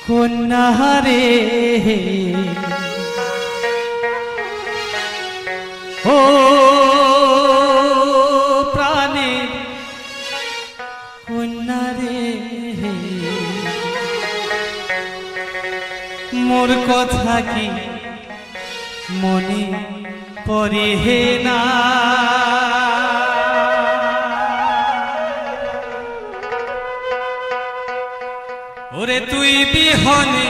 কন্যারে ও প্রাণে কন্যারে মোর কথা কি মনে পড়ে না ওরে তুই বিহনে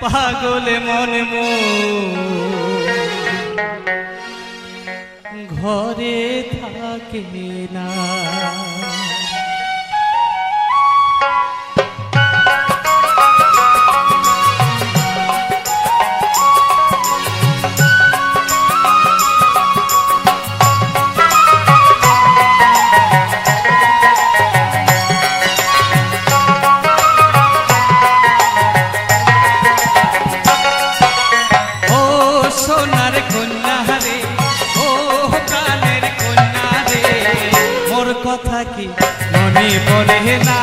পাগলে মন ঘরে থাকে না কথা কি মনে পড়ে না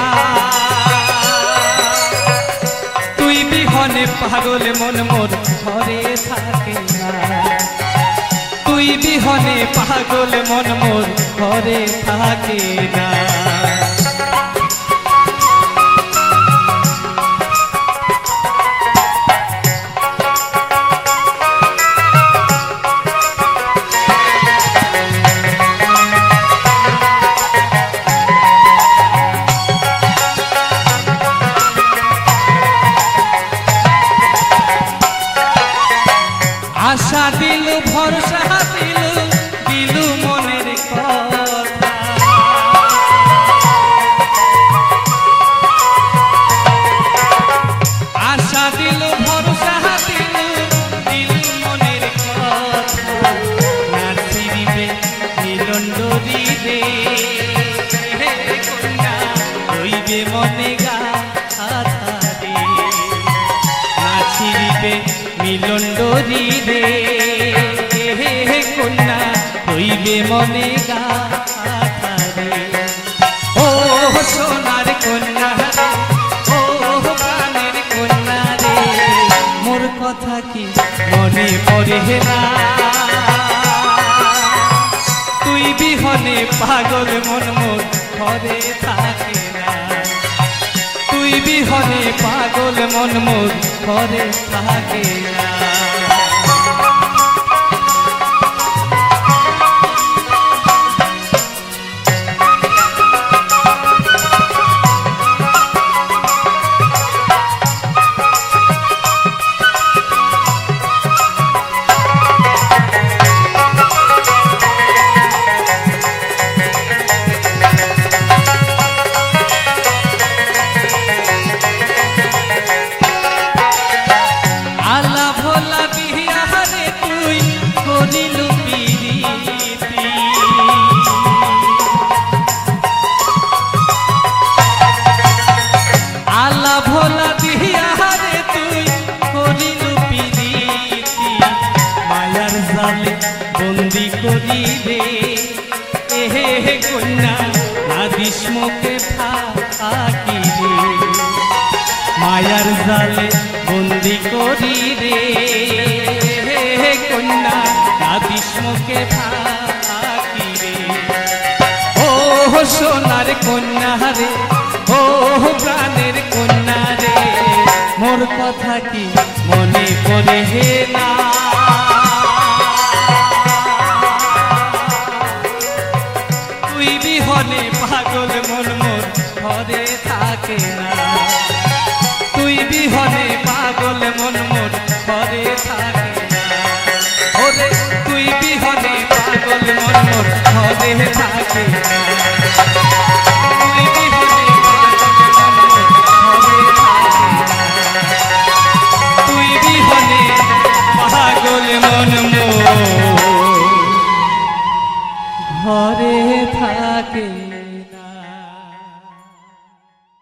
তুই বিহনে পাগল মন মোর ঘরে থাকে না তুই বিহনে পাগল মন মোর ঘরে থাকে না আশা দিল ভরসা দিল দিল মনের কথা আশা দিল ভরসা দিল দিল মনের কথা নাচিবে মিলন ডরিবে কন্যা হইবে মনে গা আধারে নাচিবে মিলন ডরি রে কন্যা হইবে মনে গা আধারে ও সোনার কন্যা রে ও প্রাণের কন্যা রে মোর কথা কি মনে পড়ে না তুই বিহনে পাগল মন মোর ঘরে থাকে না তুই বিহনে পাগল মন মোর ঘরে থাকে না বন্দি করিবে এহে কন্যা নাদিস মুখে ফাঁকি রে মায়ার জালে বন্দি করি রে কন্যা নাদিস মুখে ফাঁকি রে ও সোনার কন্যা রে ও প্রাণের কন্যা রে মোর কথা কি মনে পড়ে না তুই বিহনে পাগল মন মোর ঘরে থাকে না তুই বিহনে পাগল মন মোর ঘরে থাকে না ওরে তুই বিহনে পাগল মন মোর ঘরে থাকে না